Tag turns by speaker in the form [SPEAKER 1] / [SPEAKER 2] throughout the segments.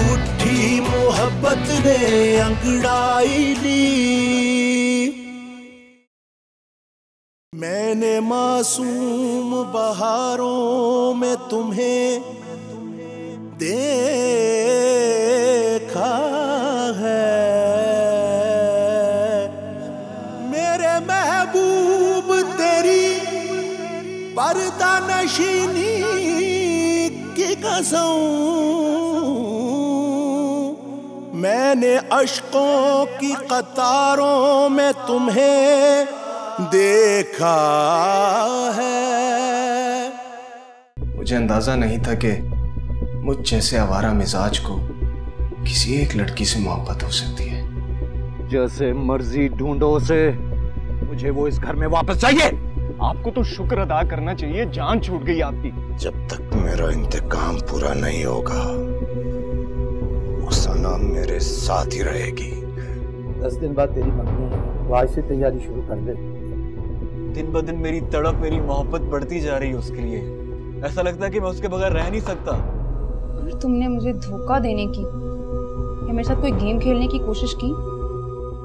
[SPEAKER 1] झूठी मोहब्बत ने अंगड़ाई ली। मैंने मासूम बहारों में तुम्हें देखा है, मेरे महबूब तेरी पर्दा नशीनी की कसम, मैंने अश्कों की कतारों में तुम्हें देखा है।
[SPEAKER 2] मुझे अंदाजा नहीं था कि मुझ जैसे आवारा मिजाज को किसी एक लड़की से मोहब्बत हो सकती है।
[SPEAKER 3] जैसे मर्जी ढूंढो उसे, मुझे वो इस घर में वापस चाहिए। आपको तो शुक्र अदा करना चाहिए, जान छूट गई आपकी।
[SPEAKER 1] जब तक मेरा इंतकाम पूरा नहीं होगा वो सनम मेरे साथ ही रहेगी।
[SPEAKER 4] 10 दिन बाद तेरी मंगनी है, वो आज से तैयारी शुरू कर दे।
[SPEAKER 5] दिन ब दिन मेरी तड़प, मेरी मोहब्बत बढ़ती जा रही है उसके लिए। ऐसा लगता है कि मैं उसके बगैर रह नहीं सकता।
[SPEAKER 6] और तुमने मुझे धोखा देने की या मेरे साथ कोई गेम खेलने की कोशिश की,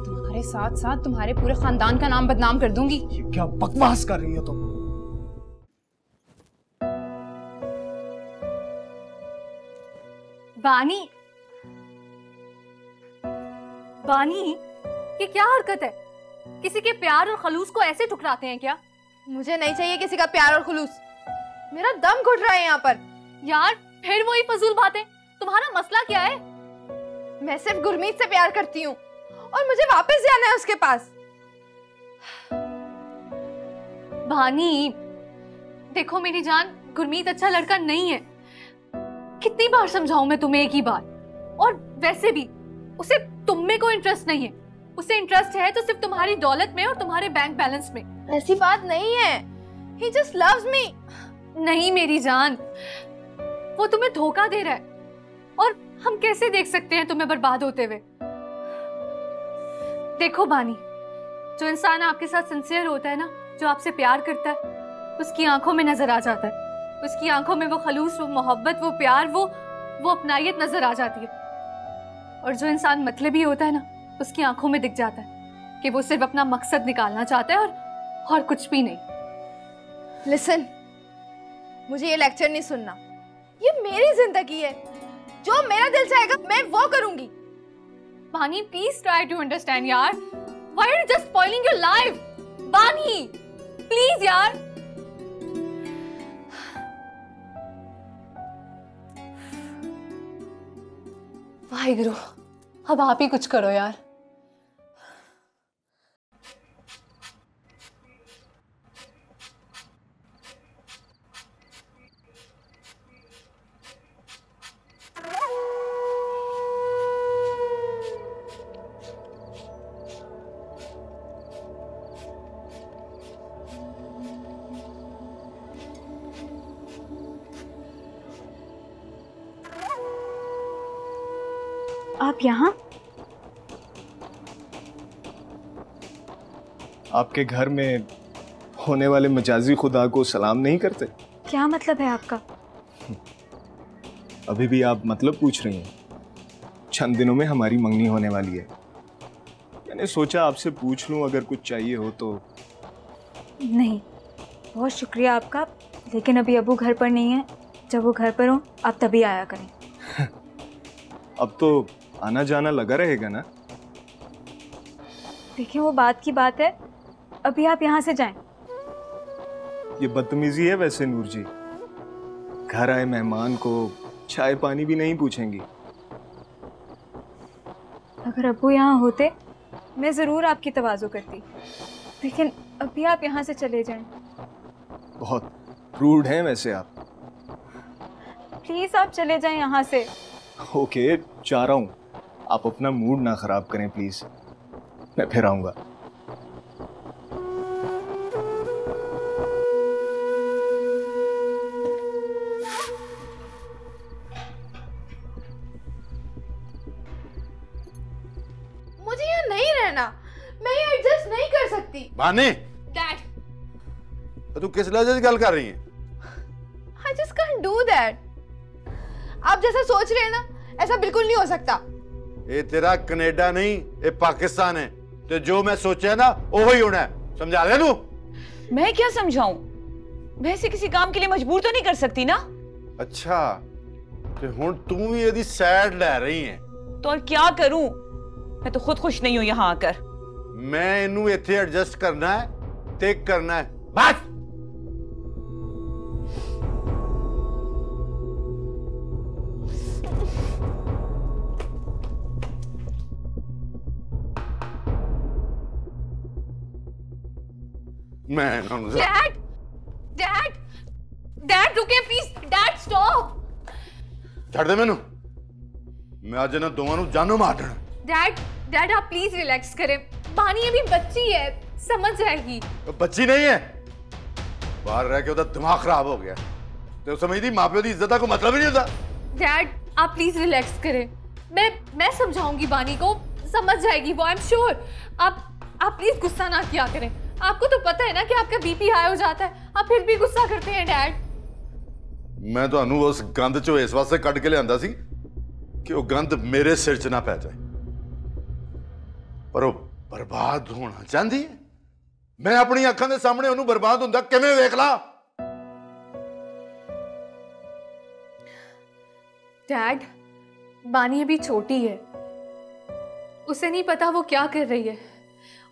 [SPEAKER 6] तुम्हारे साथ साथ तुम्हारे पूरे खानदान का नाम बदनाम कर दूंगी।
[SPEAKER 3] ये क्या बकवास कर रही हो तुम?
[SPEAKER 7] बानी, बानी, ये क्या हरकत है? किसी के प्यार और खलूस को ऐसे ठुकराते हैं क्या?
[SPEAKER 6] मुझे नहीं चाहिए किसी का प्यार और खुलूस, मेरा दम घुट रहा है यहाँ पर।
[SPEAKER 7] यार फिर वही फजूल बातें। तुम्हारा मसला क्या है?
[SPEAKER 6] मैं सिर्फ गुरमीत से प्यार करती हूँ और मुझे वापस जाना है उसके पास।
[SPEAKER 7] भानी, देखो मेरी जान, गुरमीत अच्छा लड़का नहीं है। कितनी बार समझाऊं मैं तुम्हें एक ही बार। और वैसे भी उसे तुम में कोई इंटरेस्ट नहीं है। उसे इंटरेस्ट है तो सिर्फ तुम्हारी दौलत में और तुम्हारे बैंक बैलेंस में।
[SPEAKER 6] ऐसी बात नहीं है, he just loves me।
[SPEAKER 7] नहीं मेरी जान, वो तुम्हें धोखा दे रहा है और हम कैसे देख सकते हैं तुम्हें बर्बाद होते हुए। देखो बानी, जो इंसान आपके साथ सिंसियर होता है ना, जो आपसे प्यार करता है, उसकी आंखों में नजर आ जाता है। उसकी आंखों में वो खलूस, वो मोहब्बत, वो प्यार, वो अपनायत नजर आ जाती है। और जो इंसान मतलबी होता है ना, उसकी आंखों में दिख जाता है कि वो सिर्फ अपना मकसद निकालना चाहता है और कुछ भी नहीं।
[SPEAKER 6] लिसन, मुझे ये लेक्चर नहीं सुनना। ये मेरी जिंदगी है, जो मेरा दिल चाहेगा मैं वो करूंगी।
[SPEAKER 7] बानी, प्लीज ट्राई टू अंडरस्टैंड यार। Why are you just spoiling your life? बानी, प्लीज यार। वाहिगुरु, अब आप ही कुछ करो यार।
[SPEAKER 6] आप यहाँ?
[SPEAKER 2] आपके घर में होने वाले मजाजी खुदा को सलाम नहीं करते?
[SPEAKER 6] क्या मतलब है आपका?
[SPEAKER 2] अभी भी आप मतलब पूछ रही हैं? चंद दिनों में हमारी मंगनी होने वाली है। मैंने सोचा आपसे पूछ लूं, अगर कुछ चाहिए हो तो।
[SPEAKER 6] नहीं, बहुत शुक्रिया आपका, लेकिन अभी अबू घर पर नहीं है। जब वो घर पर हो आप तभी आया करें।
[SPEAKER 2] अब तो आना जाना लगा रहेगा ना?
[SPEAKER 6] देखिए, वो बात की बात है, अभी आप यहाँ से जाएं।
[SPEAKER 2] ये बदतमीजी है वैसे नूर जी। घर आए मेहमान को चाय पानी भी नहीं पूछेंगी।
[SPEAKER 6] अगर अब्बू यहाँ होते मैं ज़रूर आपकी तवाज़ो करती, लेकिन अभी आप यहाँ से चले जाएं।
[SPEAKER 2] बहुत रूड हैं वैसे आप।
[SPEAKER 6] प्लीज़ आप चले जाएं यहाँ से।
[SPEAKER 2] ओके, जा रहा हूँ। आप अपना मूड ना खराब करें प्लीज, मैं फिर आऊंगा।
[SPEAKER 6] मुझे यहाँ नहीं रहना, मैं ये एडजस्ट नहीं कर सकती।
[SPEAKER 8] बानी,
[SPEAKER 6] डैड,
[SPEAKER 8] तू किस लहजे से गल कर रही है?
[SPEAKER 6] I just can't do that। आप जैसा सोच रहे हैं ना, ऐसा बिल्कुल नहीं हो सकता।
[SPEAKER 8] ये तेरा कनेडा नहीं, ये पाकिस्तान है। तो जो मैं सोचा ना वो ही होना है, समझा ले तू?
[SPEAKER 9] मैं क्या समझाऊं? वैसे किसी काम के लिए मजबूर तो नहीं कर सकती ना।
[SPEAKER 8] अच्छा, तो हुण तू भी यदि सैड ले रही है
[SPEAKER 9] तो और क्या करूं? मैं तो खुद खुश नहीं हूं यहाँ आकर।
[SPEAKER 8] मैं इनू इत्थे एडजस्ट करना है ते करना है बस। मैं
[SPEAKER 7] डैड डैड डैड रुके प्लीज। Dad stop.
[SPEAKER 8] छड़ दे मैनू, मैं आज इन्हां दोवां नू जानो मार देना।
[SPEAKER 7] डैड डैड आप प्लीज रिलैक्स करें। बानी अभी बच्ची है, समझ जाएगी।
[SPEAKER 8] तो बच्ची नहीं है, बाहर रह के उसका दिमाग खराब हो गया। तो समझती माँ प्यो की इज्जत का कोई मतलब ही नहीं होता।
[SPEAKER 7] डैड आप प्लीज रिलैक्स करें। मैं समझाऊंगी बानी को, समझ जाएगी वो, आई एम श्योर। आप प्लीज गुस्सा ना किया करें। आपको तो पता है ना कि आपका बीपी हाई हो जाता है, आप फिर भी गुस्सा करते हैं डैड।
[SPEAKER 8] मैं तो उस गंद चो इस वास्ते कट के लिया सी कि वो गंद मेरे सिर च ना पै जाए, पर वो बर्बाद होना चाहती है। मैं अपनी अखां दे सामने उन्होंने बर्बाद होंदा किवें वेख ला।
[SPEAKER 7] डैड बानी अभी छोटी है, उसे नहीं पता वो क्या कर रही है।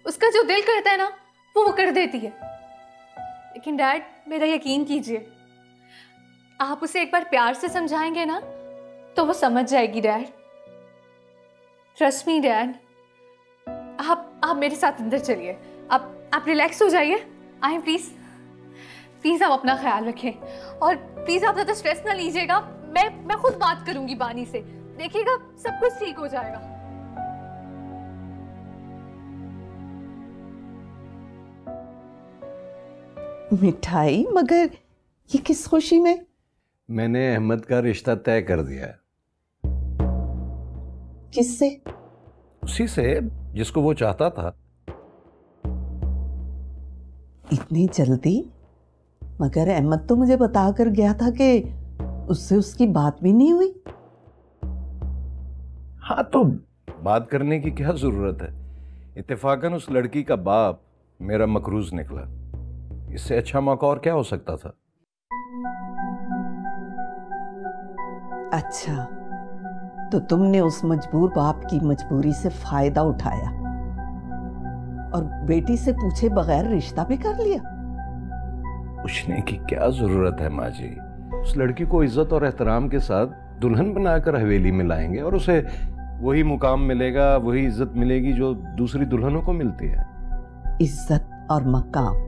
[SPEAKER 7] उसका जो दिल करता है ना वो कर देती है। लेकिन डैड मेरा यकीन कीजिए, आप उसे एक बार प्यार से समझाएंगे ना तो वो समझ जाएगी डैड। Trust me dad. आप मेरे साथ अंदर चलिए। आप रिलैक्स हो जाइए। आए प्लीज आप अपना ख्याल रखें और प्लीज आप ज़्यादा स्ट्रेस ना लीजिएगा। मैं खुद बात करूंगी बानी से, देखिएगा सब कुछ ठीक हो जाएगा।
[SPEAKER 10] मिठाई? मगर ये किस खुशी में?
[SPEAKER 11] मैंने अहमद का रिश्ता तय कर दिया है।
[SPEAKER 10] किससे?
[SPEAKER 11] उसी से जिसको वो चाहता था।
[SPEAKER 10] इतनी जल्दी? मगर अहमद तो मुझे बता कर गया था कि उससे उसकी बात भी नहीं हुई।
[SPEAKER 11] हाँ तो बात करने की क्या जरूरत है? इत्तेफाकन उस लड़की का बाप मेरा मकरूज निकला। इससे अच्छा मौका और क्या हो सकता था?
[SPEAKER 10] अच्छा, तो तुमने उस मजबूर बाप की मजबूरी से फायदा उठाया और बेटी से पूछे बगैर रिश्ता भी कर लिया।
[SPEAKER 11] पूछने की क्या जरूरत है माँ जी? उस लड़की को इज्जत और एहतराम के साथ दुल्हन बनाकर हवेली में लाएंगे और उसे वही मुकाम मिलेगा, वही इज्जत मिलेगी जो दूसरी दुल्हनों को मिलती है।
[SPEAKER 10] इज्जत और मकाम?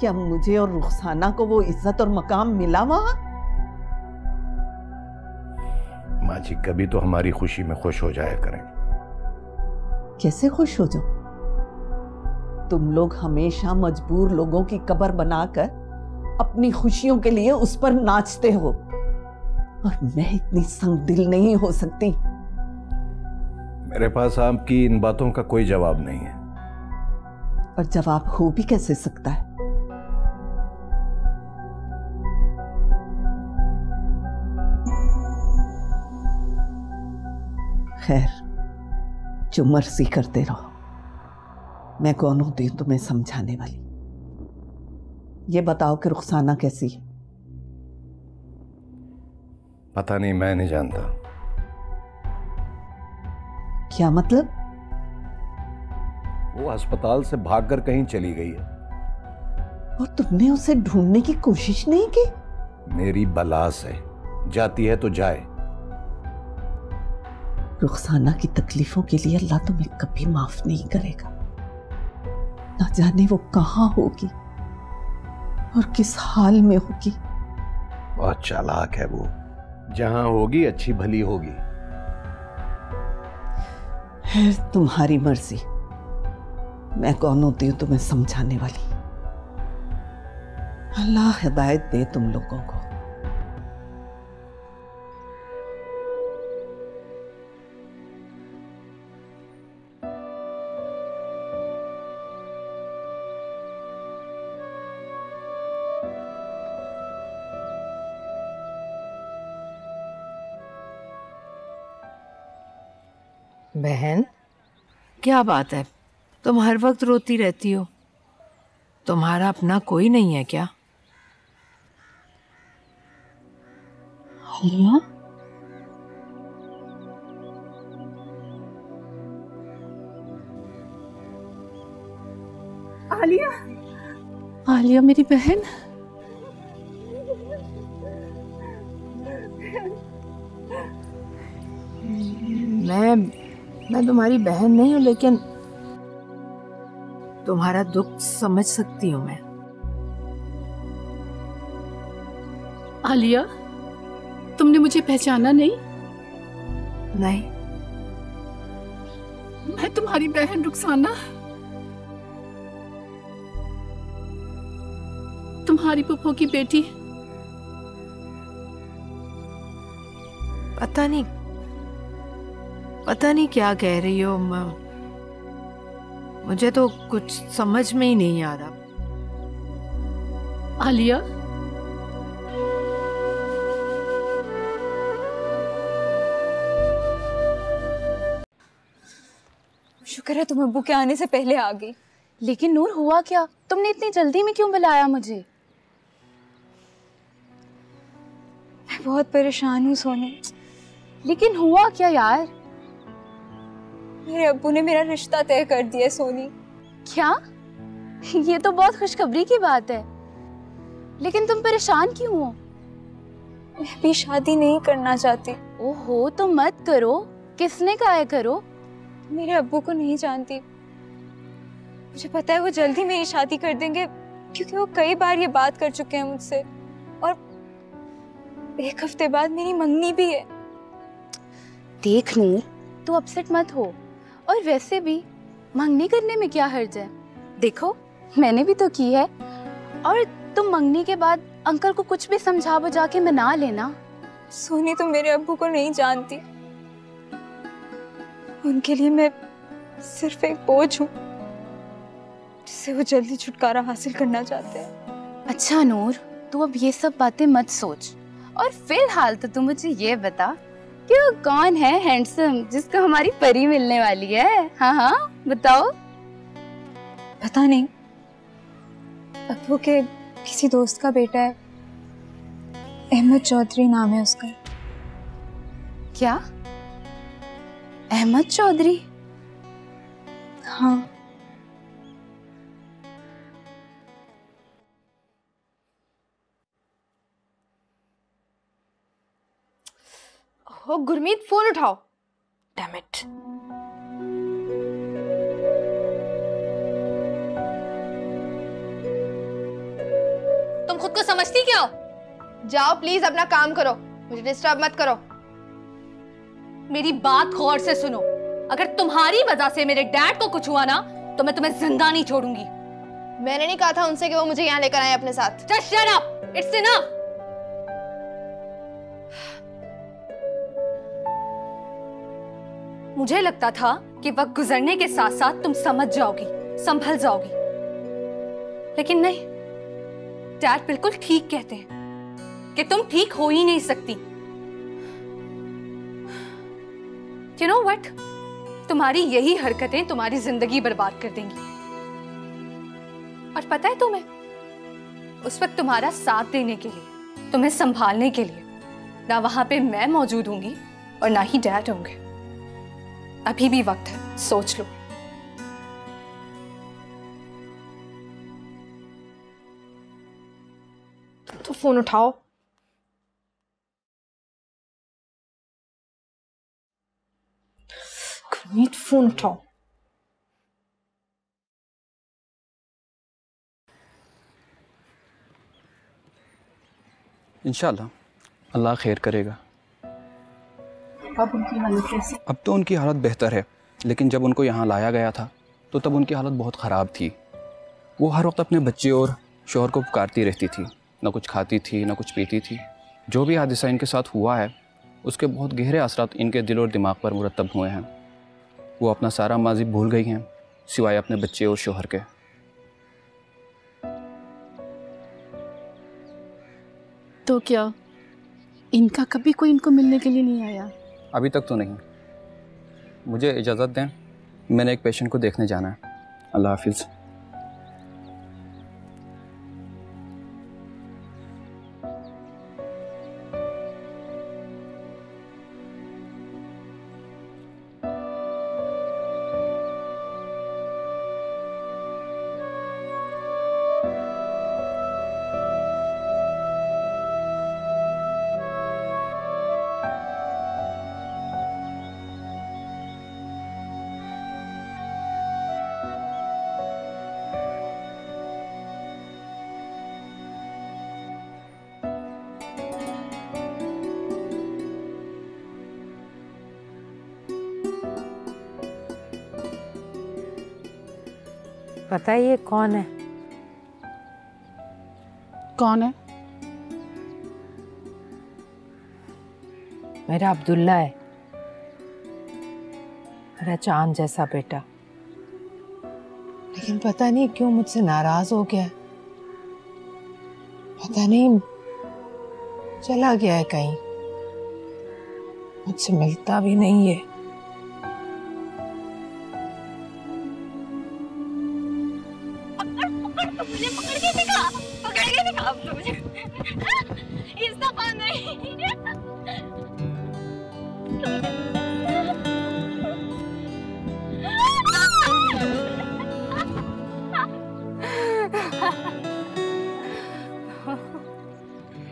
[SPEAKER 10] क्या मुझे और रुखसाना को वो इज्जत और मकाम मिला वहां?
[SPEAKER 11] माँ जी कभी तो हमारी खुशी में खुश हो जाया करें।
[SPEAKER 10] कैसे खुश हो जाओ? तुम लोग हमेशा मजबूर लोगों की कब्र बनाकर अपनी खुशियों के लिए उस पर नाचते हो और मैं इतनी संगदिल नहीं हो सकती।
[SPEAKER 11] मेरे पास आपकी इन बातों का कोई जवाब नहीं है।
[SPEAKER 10] और जवाब हो भी कैसे सकता है? खैर, जो मर्जी करते रहो। मैं कौन होती हूं तुम्हें समझाने वाली? ये बताओ कि रुखसाना कैसी है?
[SPEAKER 11] पता नहीं, मैं नहीं जानता।
[SPEAKER 10] क्या मतलब?
[SPEAKER 11] वो अस्पताल से भागकर कहीं चली गई है।
[SPEAKER 10] और तुमने उसे ढूंढने की कोशिश नहीं की?
[SPEAKER 11] मेरी बला से जाती है तो जाए।
[SPEAKER 10] रुखसाना की तकलीफों के लिए अल्लाह तुम्हें कभी माफ नहीं करेगा। ना जाने वो कहां होगी और किस हाल में होगी।
[SPEAKER 11] बहुत चालाक है वो, जहां होगी अच्छी भली होगी।
[SPEAKER 10] है तुम्हारी मर्जी। मैं कौन होती हूं तुम्हें समझाने वाली? अल्लाह हिदायत दे तुम लोगों को।
[SPEAKER 12] बहन, क्या बात है? तुम हर वक्त रोती रहती हो। तुम्हारा अपना कोई नहीं है क्या?
[SPEAKER 6] आलिया? आलिया? आलिया मेरी बहन?
[SPEAKER 12] मैं तुम्हारी बहन नहीं हूं, लेकिन तुम्हारा दुख समझ सकती हूँ मैं।
[SPEAKER 6] आलिया, तुमने मुझे पहचाना नहीं?
[SPEAKER 12] नहीं।
[SPEAKER 6] मैं तुम्हारी बहन रुखसाना, तुम्हारी पुप्पो की बेटी।
[SPEAKER 12] पता नहीं क्या कह रही हो। मुझे तो कुछ समझ में ही नहीं आ रहा।
[SPEAKER 6] आलिया,
[SPEAKER 13] शुक्र है तुम अब्बू के आने से पहले आ गई।
[SPEAKER 6] लेकिन नूर, हुआ क्या? तुमने इतनी जल्दी में क्यों बुलाया मुझे?
[SPEAKER 13] मैं बहुत परेशान हूँ सोनी।
[SPEAKER 6] लेकिन हुआ क्या यार?
[SPEAKER 13] मेरे अब्बू ने मेरा रिश्ता तय कर दिया सोनी।
[SPEAKER 6] क्या? ये तो बहुत खुशखबरी की बात है। लेकिन तुम परेशान क्यों हो?
[SPEAKER 13] मैं भी शादी नहीं करना चाहती।
[SPEAKER 6] ओहो, तो मत करो। किसने कहा है करो?
[SPEAKER 13] मेरे अब्बू को नहीं जानती। मुझे पता है वो जल्दी मेरी शादी कर देंगे, क्योंकि वो कई बार ये बात कर चुके हैं मुझसे। और 1 हफ्ते बाद मेरी मंगनी भी है।
[SPEAKER 6] देख नूर, तू अपसेट मत हो। और वैसे भी मंगनी करने में क्या हर्ज है? देखो, मैंने भी तो की है। और तुम मंगनी के बाद अंकल को कुछ भी समझा बुझा के मना लेना।
[SPEAKER 13] सोनी, तुम मेरे अब्बू को नहीं जानती। उनके लिए मैं सिर्फ एक बोझ हूँ, जिससे वो जल्दी छुटकारा हासिल करना चाहते हैं।
[SPEAKER 6] अच्छा नूर, तू अब ये सब बातें मत सोच। और फिलहाल तो तू मुझे ये बता कि वो कौन है हैंडसम जिसको हमारी परी मिलने वाली है? हाँ, बताओ।
[SPEAKER 13] पता नहीं, अब्बू के किसी दोस्त का बेटा है, अहमद चौधरी नाम है उसका।
[SPEAKER 6] क्या? अहमद चौधरी?
[SPEAKER 13] हाँ।
[SPEAKER 6] ओ गुरमीत, फोन उठाओ। Damn it. तुम खुद को समझती क्या हो? जाओ प्लीज अपना काम करो, मुझे डिस्टर्ब मत करो। मेरी बात गौर से सुनो। अगर तुम्हारी वजह से मेरे डैड को कुछ हुआ ना, तो मैं तुम्हें जिंदा नहीं छोड़ूंगी। मैंने नहीं कहा था उनसे कि वो मुझे यहाँ लेकर आए अपने साथ। Just shut up! It's enough! मुझे लगता था कि वक्त गुजरने के साथ साथ तुम समझ जाओगी, संभल जाओगी, लेकिन नहीं। डैड बिल्कुल ठीक कहते हैं कि तुम ठीक हो ही नहीं सकती। You know what? तुम्हारी यही हरकतें तुम्हारी जिंदगी बर्बाद कर देंगी। और पता है तुम्हें, उस वक्त तुम्हारा साथ देने के लिए, तुम्हें संभालने के लिए ना वहां पे मैं मौजूद होंगी और ना ही डैड होंगे। अभी भी वक्त है, सोच लो। तो फोन उठाओ। गुरमीत, फोन उठाओ।
[SPEAKER 14] इंशाल्लाह अल्लाह खैर करेगा।
[SPEAKER 6] अब उनकी हालत कैसी?
[SPEAKER 14] अब तो उनकी हालत बेहतर है, लेकिन जब उनको यहाँ लाया गया था तो तब उनकी हालत बहुत ख़राब थी। वो हर वक्त अपने बच्चे और शौहर को पुकारती रहती थी, ना कुछ खाती थी ना कुछ पीती थी। जो भी हादसा इनके साथ हुआ है उसके बहुत गहरे असरात इनके दिल और दिमाग पर मुरतब हुए हैं। वो अपना सारा माजी भूल गई हैं, सिवाय अपने बच्चे और शौहर के।
[SPEAKER 6] तो क्या इनका कभी कोई इनको मिलने के लिए नहीं आया?
[SPEAKER 14] अभी तक तो नहीं। मुझे इजाज़त दें, मैंने एक पेशेंट को देखने जाना है। अल्लाह हाफिज़।
[SPEAKER 12] पता है ये कौन है?
[SPEAKER 15] कौन है?
[SPEAKER 12] मेरा अब्दुल्ला है, मेरा चांद जैसा बेटा। लेकिन पता नहीं क्यों मुझसे नाराज हो गया है। पता नहीं चला गया है कहीं, मुझसे मिलता भी नहीं है।
[SPEAKER 16] इस दफा नहीं।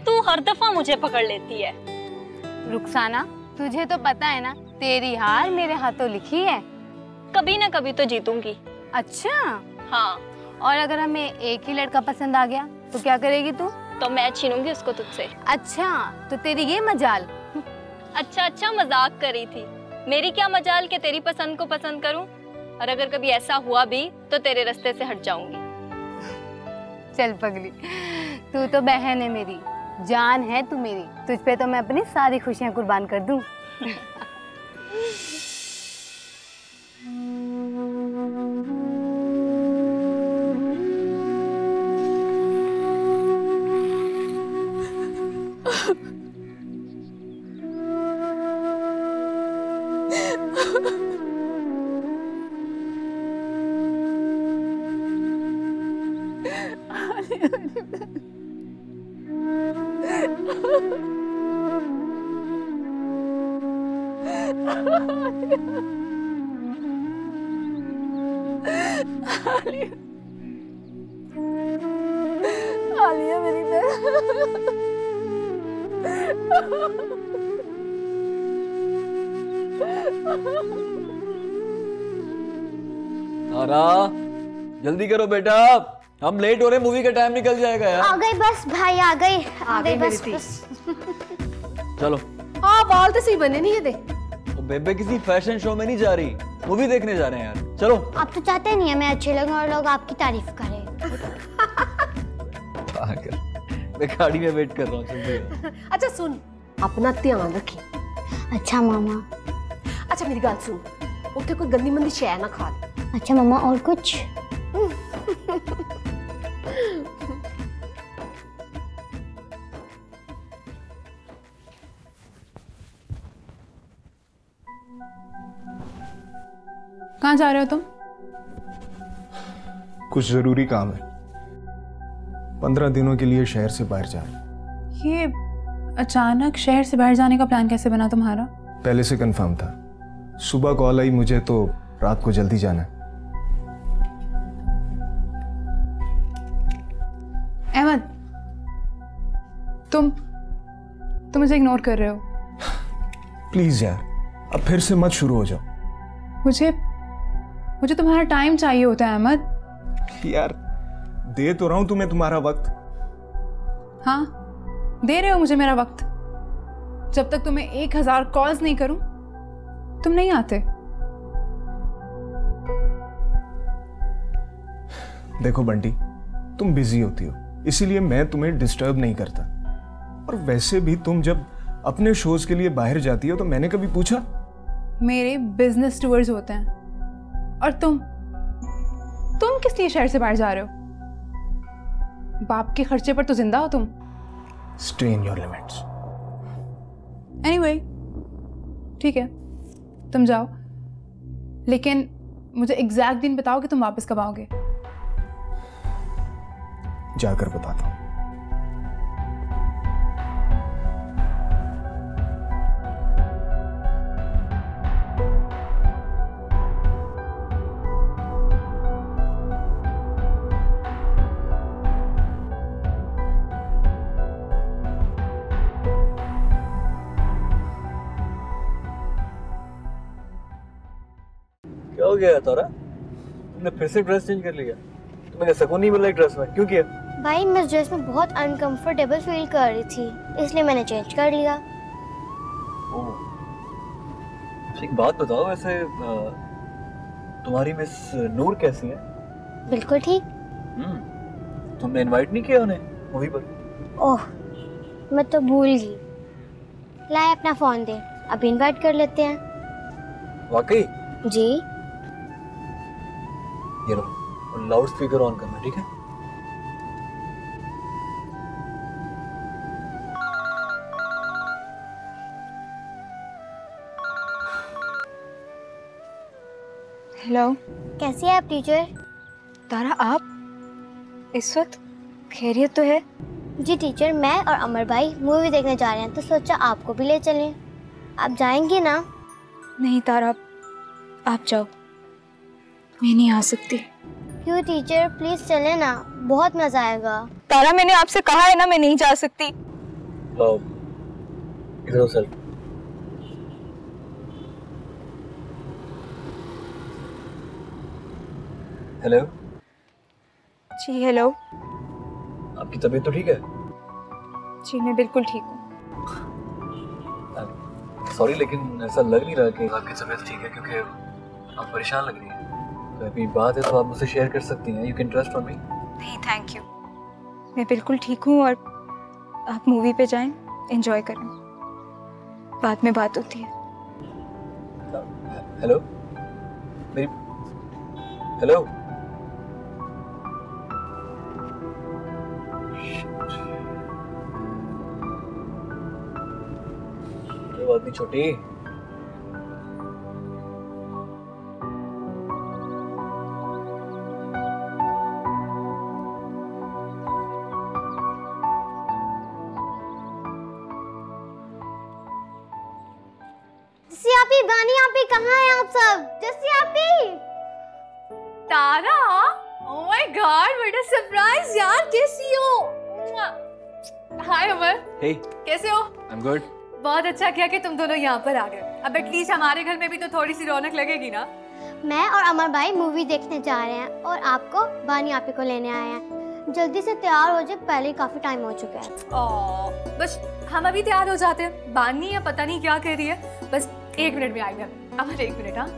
[SPEAKER 17] तू हर दफा मुझे पकड़ लेती है।
[SPEAKER 6] रुखसाना, तुझे तो पता है ना, तेरी हार मेरे हाथों लिखी है।
[SPEAKER 17] कभी ना कभी तो जीतूंगी।
[SPEAKER 6] अच्छा?
[SPEAKER 17] हाँ।
[SPEAKER 6] और अगर हमें एक ही लड़का पसंद आ गया तो क्या करेगी तू?
[SPEAKER 17] तो मैं छीनूंगी उसको तुझसे।
[SPEAKER 6] अच्छा, तो तेरी ये मजाल।
[SPEAKER 17] अच्छा मजाक करी थी। मेरी क्या मजाल कि तेरी पसंद को पसंद करूं? और अगर कभी ऐसा हुआ भी तो तेरे रास्ते से हट जाऊंगी।
[SPEAKER 6] चल पगली, तू तो बहन है मेरी, जान है तू मेरी। तुझ पे तो मैं अपनी सारी खुशियां कुर्बान कर दूं। आलिया मेरी
[SPEAKER 5] तारा, जल्दी करो बेटा, हम लेट हो रहे, मूवी का टाइम निकल जाएगा यार।
[SPEAKER 16] आ गई बस भाई, आ गई बस।
[SPEAKER 5] चलो।
[SPEAKER 18] हाँ, बाल तो सही बने नहीं है। दे
[SPEAKER 5] तो बेबे किसी फैशन शो में नहीं जा रही, मूवी देखने जा रहे हैं यार। चलो।
[SPEAKER 16] आप तो चाहते नहीं है मैं अच्छी लगूं और लोग आपकी तारीफ करें।
[SPEAKER 5] मैं गाड़ी में वेट कर रहा हूँ, चल।
[SPEAKER 18] अच्छा सुन, अपना ध्यान रखी।
[SPEAKER 16] अच्छा मामा।
[SPEAKER 18] अच्छा मेरी बात सुन, उठे कोई गंदी मंदी शय ना खा।
[SPEAKER 16] अच्छा मामा, और कुछ?
[SPEAKER 13] कहाँ जा रहे हो तुम?
[SPEAKER 2] कुछ जरूरी काम है। 15 दिनों के लिए शहर से बाहर जा रहा हूं।
[SPEAKER 13] ये अचानक शहर से बाहर जाने का प्लान कैसे बना तुम्हारा?
[SPEAKER 2] पहले से कंफर्म था। सुबह कॉल आई मुझे तो रात को जल्दी जाना है।
[SPEAKER 13] अहमद, तुम मुझे इग्नोर कर रहे हो।
[SPEAKER 2] प्लीज यार, अब फिर से मत शुरू हो जाओ।
[SPEAKER 13] मुझे तुम्हारा टाइम चाहिए होता है अहमद।
[SPEAKER 2] यार दे तो रहा हूं तुम्हें तुम्हारा वक्त।
[SPEAKER 13] हाँ, दे रहे हो मुझे मेरा वक्त। जब तक तुम्हें 1000 कॉल्स नहीं करूं तुम नहीं आते।
[SPEAKER 2] देखो बंटी, तुम बिजी होती हो, इसीलिए मैं तुम्हें डिस्टर्ब नहीं करता। और वैसे भी तुम जब अपने शोज के लिए बाहर जाती हो तो मैंने कभी पूछा?
[SPEAKER 13] मेरे बिजनेस टूर्स होते हैं और तुम किस लिए शहर से बाहर जा रहे हो? बाप के खर्चे पर तो जिंदा हो तुम।
[SPEAKER 2] Stay in your limits.
[SPEAKER 13] Anyway, ठीक है, तुम जाओ। लेकिन मुझे एग्जैक्ट दिन बताओ कि तुम वापस कब आओगे।
[SPEAKER 2] जाकर बताता हूँ।
[SPEAKER 5] क्या हो गया तारा? तुमने फिर से ड्रेस चेंज कर लिया? तुम्हें क्या सुकून नहीं मिल रहा ड्रेस में? क्यों किया?
[SPEAKER 16] भाई मैं इस ड्रेस में बहुत अनकंफर्टेबल फील कर रही थी, इसलिए मैंने चेंज कर लिया।
[SPEAKER 5] एक बात बताओ, वैसे तुम्हारी मिस नूर कैसी है?
[SPEAKER 16] बिल्कुल ठीक।
[SPEAKER 5] तुमने इनवाइट नहीं किया उन्हें मूवी पर?
[SPEAKER 16] ओह, मैं तो भूल गई। लाए अपना फोन दे, अभी इनवाइट कर लेते हैं।
[SPEAKER 5] वाकई?
[SPEAKER 16] जी।
[SPEAKER 5] ये लो, लाउड स्पीकर ऑन करना, ठीक है?
[SPEAKER 15] हेलो।
[SPEAKER 16] कैसी है आप टीचर?
[SPEAKER 15] तारा, आप इस वक्त खैरियत तो है?
[SPEAKER 16] जी टीचर, मैं और अमर भाई मूवी देखने जा रहे हैं, तो सोचा आपको भी ले चलें। आप जाएंगी ना?
[SPEAKER 15] नहीं तारा, आप जाओ, मैं नहीं आ सकती।
[SPEAKER 16] क्यों टीचर, प्लीज चले ना, बहुत मजा आएगा।
[SPEAKER 15] तारा, मैंने आपसे कहा है ना, मैं नहीं जा सकती।
[SPEAKER 5] इधर आओ सर। हेलो।
[SPEAKER 15] जी हेलो।
[SPEAKER 5] आपकी तबीयत तो ठीक है?
[SPEAKER 15] जी मैं बिल्कुल ठीक हूँ।
[SPEAKER 5] सॉरी, लेकिन ऐसा लग नहीं रहा कि आपकी तबीयत ठीक है, क्योंकि आप परेशान लग रही हैं। तो अभी बात है तो आप मुझसे शेयर कर सकती हैं। You can trust on me.
[SPEAKER 15] नहीं थैंक यू, मैं बिल्कुल ठीक हूँ, और आप मूवी पे जाएं, एंजॉय करें, बाद में बात होती है।
[SPEAKER 5] हेलो मेरी, हेलो। बात नहीं छोटी।
[SPEAKER 16] जस्सी आपी, बानी आपी, कहाँ हैं आप सब? जस्सी आपी।
[SPEAKER 7] Tara, oh my god, what a surprise यार, कैसी हो? हाय अमर।
[SPEAKER 5] हे,
[SPEAKER 7] कैसे हो?
[SPEAKER 5] I am good.
[SPEAKER 7] बहुत अच्छा किया कि तुम दोनों यहाँ पर आ गए। अब एटलीस्ट हमारे घर में भी तो थोड़ी सी रौनक लगेगी ना।
[SPEAKER 16] मैं और अमर भाई मूवी देखने जा रहे हैं और आपको बानी आपी को लेने आए हैं। जल्दी से तैयार हो जाए, पहले काफी टाइम हो चुका है।
[SPEAKER 7] बस हम अभी तैयार हो जाते हैं। बानी या पता नहीं क्या कह रही है, बस 1 मिनट में आएंगे। अमर 1 मिनट। हाँ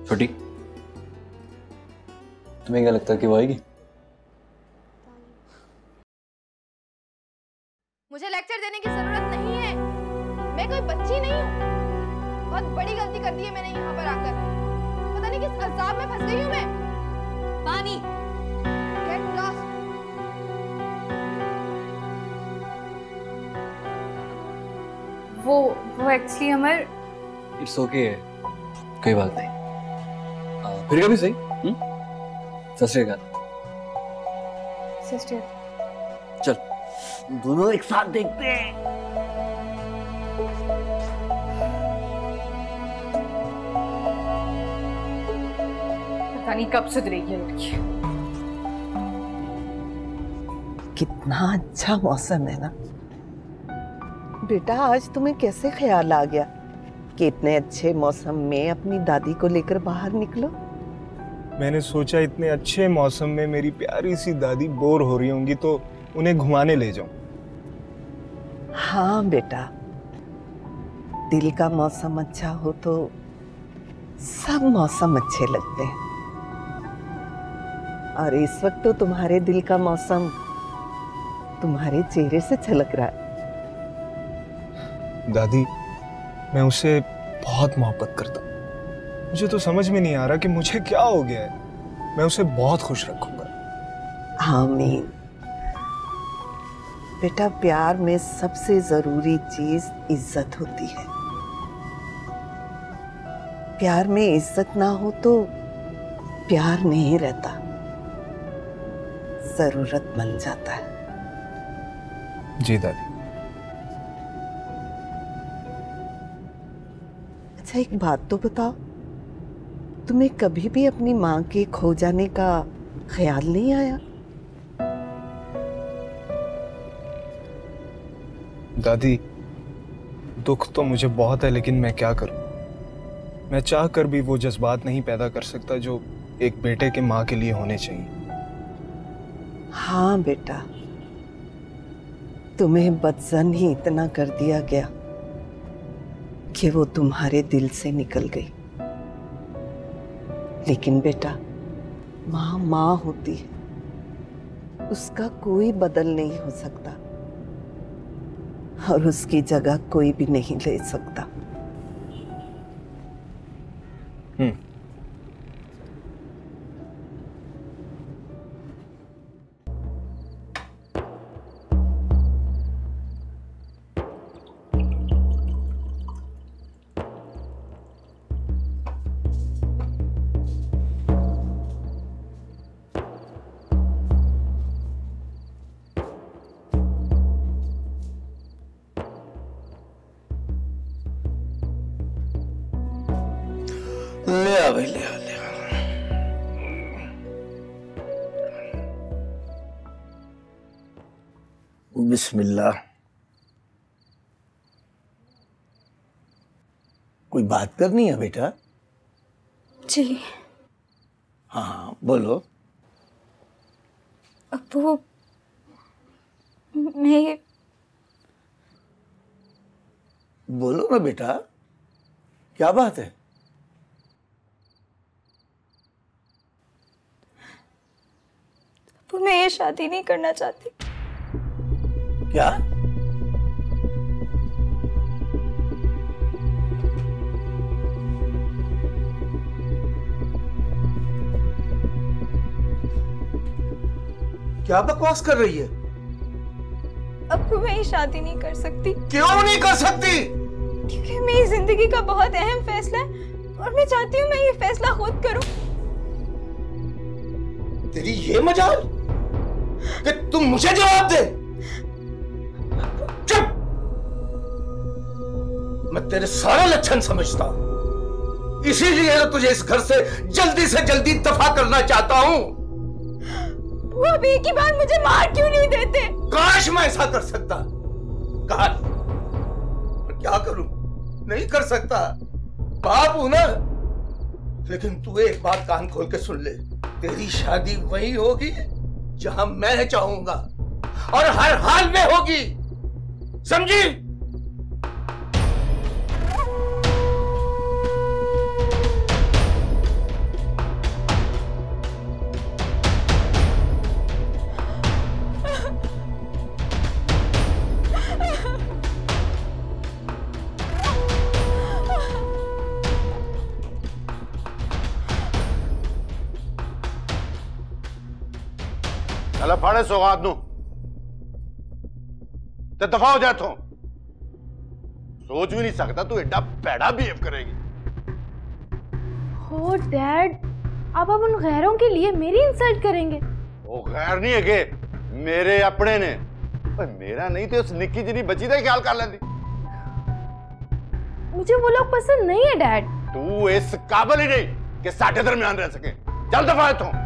[SPEAKER 5] छोटी, तुम्हें क्या लगता है कि वो आएगी?
[SPEAKER 6] मुझे लेक्चर देने की जरूरत नहीं है, मैं कोई बच्ची नहीं हूँ। बहुत बड़ी गलती कर दी है मैंने यहाँ पर आकर। पता नहीं किस अज़ाब में फंस गई हूँ मैं। पानी, गेट लॉस्ट।
[SPEAKER 7] वो एक्चुअली अमर,
[SPEAKER 5] इट्स ओके, कोई बात नहीं। फिर कभी सही। सत श्री अकाल।
[SPEAKER 15] सिस्टर,
[SPEAKER 5] चल
[SPEAKER 10] दोनों एक साथ देखते हैं।
[SPEAKER 7] पता नहीं कब सुधरेगी लड़की।
[SPEAKER 10] कितना अच्छा मौसम है ना बेटा। आज तुम्हें कैसे ख्याल आ गया कि इतने अच्छे मौसम में अपनी दादी को लेकर बाहर निकलो?
[SPEAKER 2] मैंने सोचा इतने अच्छे मौसम में मेरी प्यारी सी दादी बोर हो रही होंगी तो उन्हें घुमाने ले जाऊं।
[SPEAKER 10] हाँ बेटा, दिल का मौसम अच्छा हो तो सब मौसम अच्छे लगते हैं। और इस वक्त तो तुम्हारे दिल का मौसम तुम्हारे चेहरे से झलक रहा है।
[SPEAKER 2] दादी, मैं उसे बहुत मोहब्बत करता हूँ। मुझे तो समझ में नहीं आ रहा कि मुझे क्या हो गया है। मैं उसे बहुत खुश रखूंगा।
[SPEAKER 10] आमीन बेटा। प्यार में सबसे जरूरी चीज इज्जत होती है। प्यार में इज्जत ना हो तो प्यार नहीं रहता, जरूरत बन जाता है।
[SPEAKER 2] जी दादी।
[SPEAKER 10] अच्छा एक बात तो बताओ, तुम्हें कभी भी अपनी माँ के खो जाने का ख्याल नहीं आया?
[SPEAKER 2] दादी दुख तो मुझे बहुत है, लेकिन मैं क्या करूं? मैं चाह कर भी वो जज्बात नहीं पैदा कर सकता जो एक बेटे के माँ के लिए होने चाहिए।
[SPEAKER 10] हाँ बेटा, तुम्हें बदजन ही इतना कर दिया गया कि वो तुम्हारे दिल से निकल गई। लेकिन बेटा, माँ माँ होती है, उसका कोई बदल नहीं हो सकता और उसकी जगह कोई भी नहीं ले सकता।
[SPEAKER 1] ले आ भाई, ले आ, ले आ। बिस्मिल्लाह। कोई बात करनी है बेटा?
[SPEAKER 15] जी।
[SPEAKER 1] हाँ बोलो।
[SPEAKER 15] अब्बू, मैं
[SPEAKER 1] बोलो ना बेटा, क्या बात है?
[SPEAKER 15] मैं ये शादी नहीं करना चाहती।
[SPEAKER 1] क्या? क्या बकवास कर रही है?
[SPEAKER 15] अब मैं ये शादी नहीं कर सकती।
[SPEAKER 1] क्यों नहीं कर सकती?
[SPEAKER 15] क्योंकि मेरी जिंदगी का बहुत अहम फैसला है और मैं चाहती हूँ मैं ये फैसला खुद करूं।
[SPEAKER 1] तेरी ये मजाल कि तुम मुझे जवाब दे? चुप! मैं तेरे सारे लक्षण समझता हूं, इसीलिए तो तुझे इस घर से जल्दी दफा करना चाहता हूं।
[SPEAKER 15] वो अब एक ही बार मुझे मार क्यों नहीं देते?
[SPEAKER 1] काश मैं ऐसा कर सकता, काश। पर क्या करूं, नहीं कर सकता, बाप हूं ना। लेकिन तू एक बात कान खोल के सुन ले, तेरी शादी वही होगी जहां मैं चाहूंगा और हर हाल में होगी, समझी? चला फाड़े सौगात नू ते दफा हो जा तू। सोच भी नहीं सकता तू एडा पैड़ा बिहेव करेगी।
[SPEAKER 6] हो डैड, अब आप उन गैरों के लिए मेरी इंसल्ट करेंगे?
[SPEAKER 1] वो गैर नहीं है, मेरे अपने ने। मेरा नहीं तो उस निक्की जिनी बची का ख्याल कर लेंदी।
[SPEAKER 6] मुझे वो लोग पसंद नहीं है डैड।
[SPEAKER 1] तू इस काबिल ही नहीं कि साढ़े दरमियान रह सके। चल दफा तू।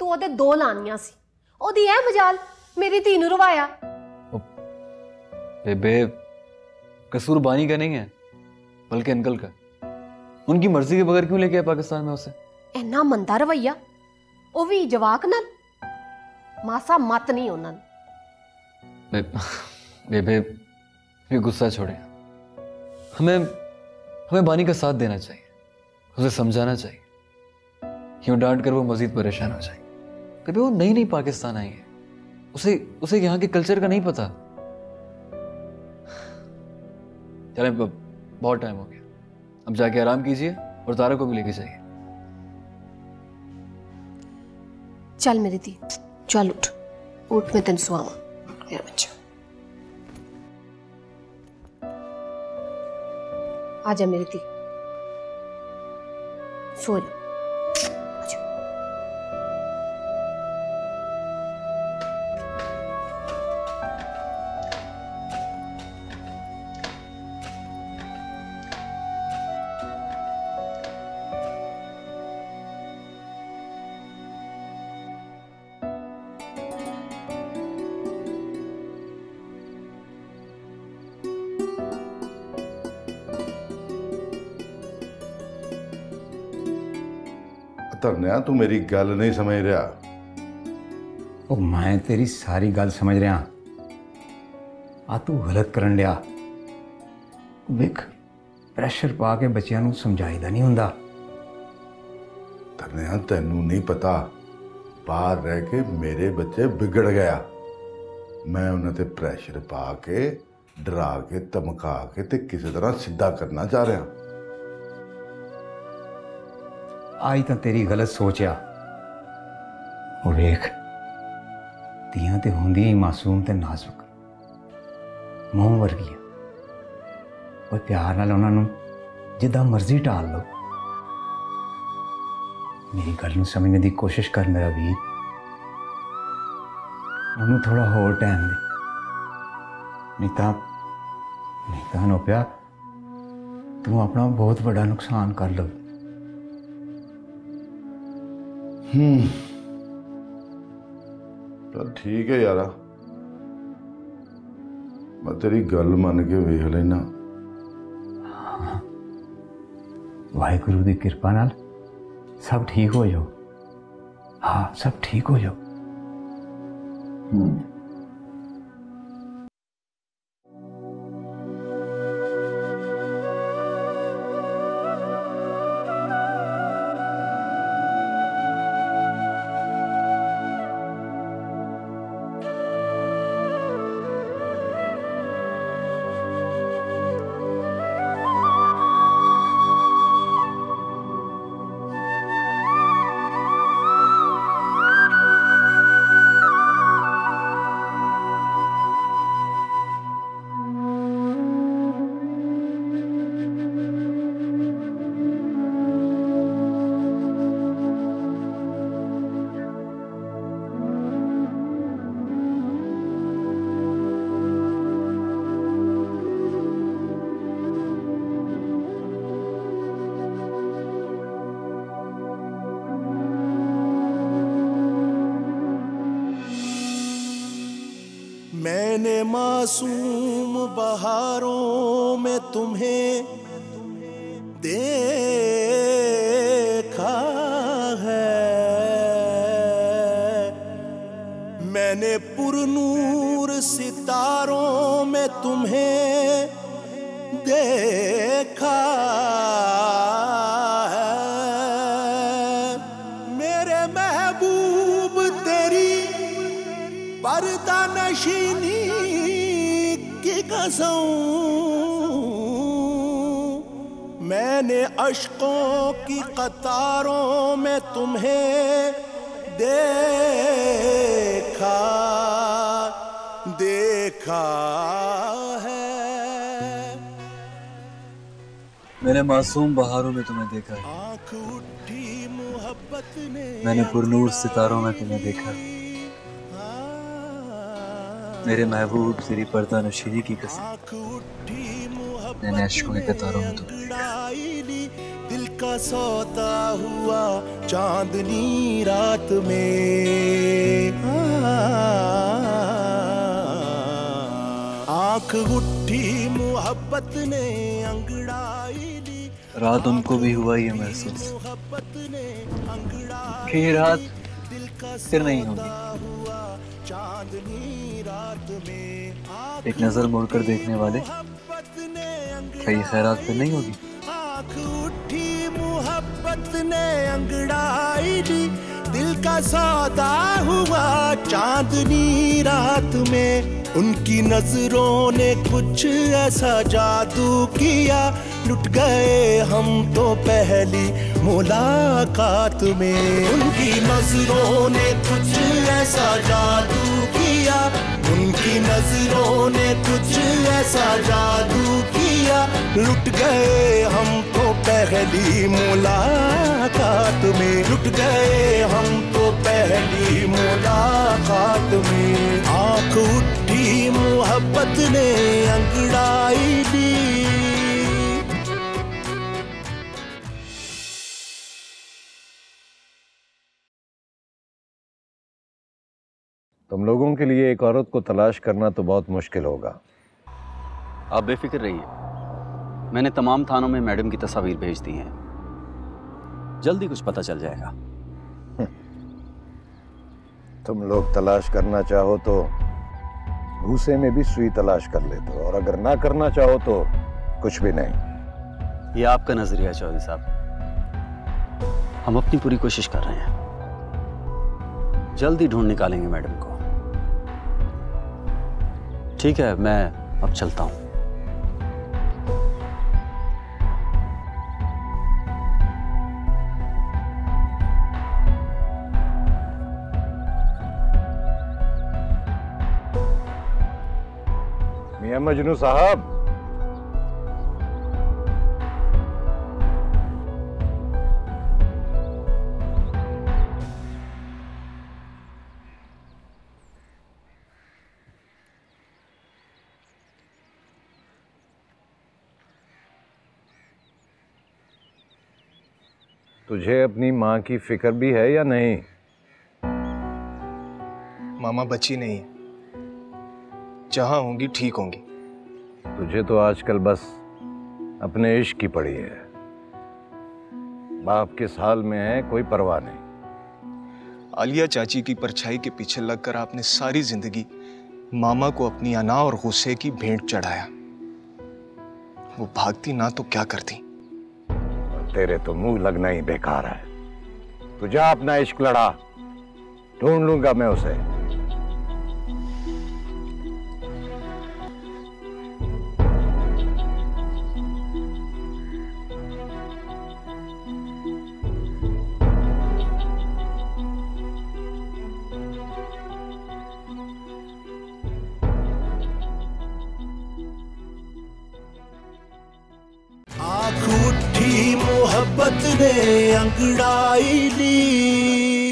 [SPEAKER 18] तू ओदे दो लानियां सी, ओदी है मजाल मेरी धी नूं रवाया।
[SPEAKER 5] बेबे, कसूर बानी का नहीं है बल्कि अंकल का। उनकी मर्जी के बगैर क्यों लेके आए पाकिस्तान में उसे?
[SPEAKER 18] इन्ना मंदा रवैया, ओ भी जवाक नाल, मासा मत नहीं उन्हां नूं।
[SPEAKER 5] बेबे, ये गुस्सा छोड़े। हमें बानी का साथ देना चाहिए, उसे समझाना चाहिए। यूं डांट कर वो मजीद परेशान हो जाएगी। कभी वो नई पाकिस्तान आई है, उसे यहाँ के कल्चर का नहीं पता। चलें, बहुत टाइम हो गया, अब जाके आराम कीजिए और तारा को भी लेके जाइए।
[SPEAKER 18] चल मेरी धी, चल उठ उठ, मैं तेन सुआवा मेरा बच्चा। आजा मेरी धी, सो जा।
[SPEAKER 8] धरनिया तू मेरी गल नहीं समझ रहा।
[SPEAKER 19] ओ मैं तेरी सारी गल समझ रहा, आ तू गलत करन दिया। वेख प्रेशर पा के बच्चों नूं समझाईदा नहीं हुंदा।
[SPEAKER 8] धरनिया तैनू नहीं पता, बाहर रह के मेरे बच्चे बिगड़ गया। मैं उन्हें ते प्रेशर पा के डरा के धमका के ते किसी तरह सीधा करना चाह रहा।
[SPEAKER 19] आई तो तेरी गलत सोचा। और वेख तियां ते होंदी ही मासूम ते नाजुक, मोह वर्गी। और प्यार नाल उन्हां नूं जिद्दां मर्जी टाल लो। मेरी गल नूं समझने की कोशिश कर मेरा वीर। उन्होंने थोड़ा होर टाइम दे, नहीं तो नोपिया तू अपना बहुत बड़ा नुकसान कर लो।
[SPEAKER 8] चल ठीक है यारा, मैं तेरी गल मन के वेख लेना।
[SPEAKER 19] वाहिगुरु की कृपा नाल सब ठीक हो जाओ। हाँ सब ठीक हो जाओ।
[SPEAKER 20] मैंने मासूम बहारों में तुम्हें देखा है, मैंने पुरनूर सितारों में तुम्हें देखा है। मेरे महबूब तेरी पर्दा नशीनी की कसम, मैंने अश्कों की कतारों में तुम्हें देखा है।
[SPEAKER 5] मैंने मासूम बहारों में तुम्हें देखा है, मैंने पुरनूर सितारों में तुम्हें देखा। मेरे महबूब तेरी पर्दा नशीनी की कसम, मैंने अश्कों की कतारों में तुम्हें देखा।
[SPEAKER 20] दिल का सौदा हुआ चांदनी रात में, आंख उठी मोहब्बत ने अंगड़ाई ली।
[SPEAKER 5] रात उनको भी हुआ ये महसूस कि ये रात फिर नहीं होगी। एक नजर मुड़कर देखने वाले कहीं खैरात पे नहीं होगी?
[SPEAKER 20] आँख उठी मोहब्बत ने अंगड़ाई ली, दिल का सौदा हुआ चांदनी रात में। उनकी नजरों ने कुछ ऐसा जादू किया, लुट गए हम तो पहली मुलाकात में। उनकी नजरों ने कुछ ऐसा जादू किया, उनकी नजरों ने कुछ ऐसा जादू किया, लुट गए हम तो पहली मुलाकात में। लुट गए हम तो पहली मुलाकात में। आँख उठी मोहब्बत ने अंगड़ाई ली।
[SPEAKER 11] तुम लोगों के लिए एक औरत को तलाश करना तो बहुत मुश्किल होगा।
[SPEAKER 14] आप बेफिक्र रहिए, मैंने तमाम थानों में मैडम की तस्वीर भेज दी हैं, जल्दी कुछ पता चल जाएगा।
[SPEAKER 11] तुम लोग तलाश करना चाहो तो भूसे में भी सुई तलाश कर लेते हो, और अगर ना करना चाहो तो कुछ भी नहीं।
[SPEAKER 14] ये आपका नजरिया चौधरी साहब, हम अपनी पूरी कोशिश कर रहे हैं, जल्दी ढूंढ निकालेंगे मैडम को। ठीक है, मैं अब चलता हूं।
[SPEAKER 11] मियां मजनू साहब, तुझे अपनी माँ की फिक्र भी है या नहीं?
[SPEAKER 2] मामा बची नहीं है, जहां होंगी ठीक होंगी।
[SPEAKER 11] तुझे तो आजकल बस अपने इश्क की पड़ी है। बाप किस हाल में है कोई परवाह नहीं।
[SPEAKER 2] आलिया चाची की परछाई के पीछे लगकर आपने सारी जिंदगी मामा को अपनी अना और गुस्से की भेंट चढ़ाया। वो भागती ना तो क्या करती।
[SPEAKER 11] तेरे तो मुंह लगना ही बेकार है। तू जा अपना इश्क लड़ा, ढूंढ लूंगा मैं उसे।
[SPEAKER 20] आँख उठी मोहब्बत ने अंगड़ाई ली।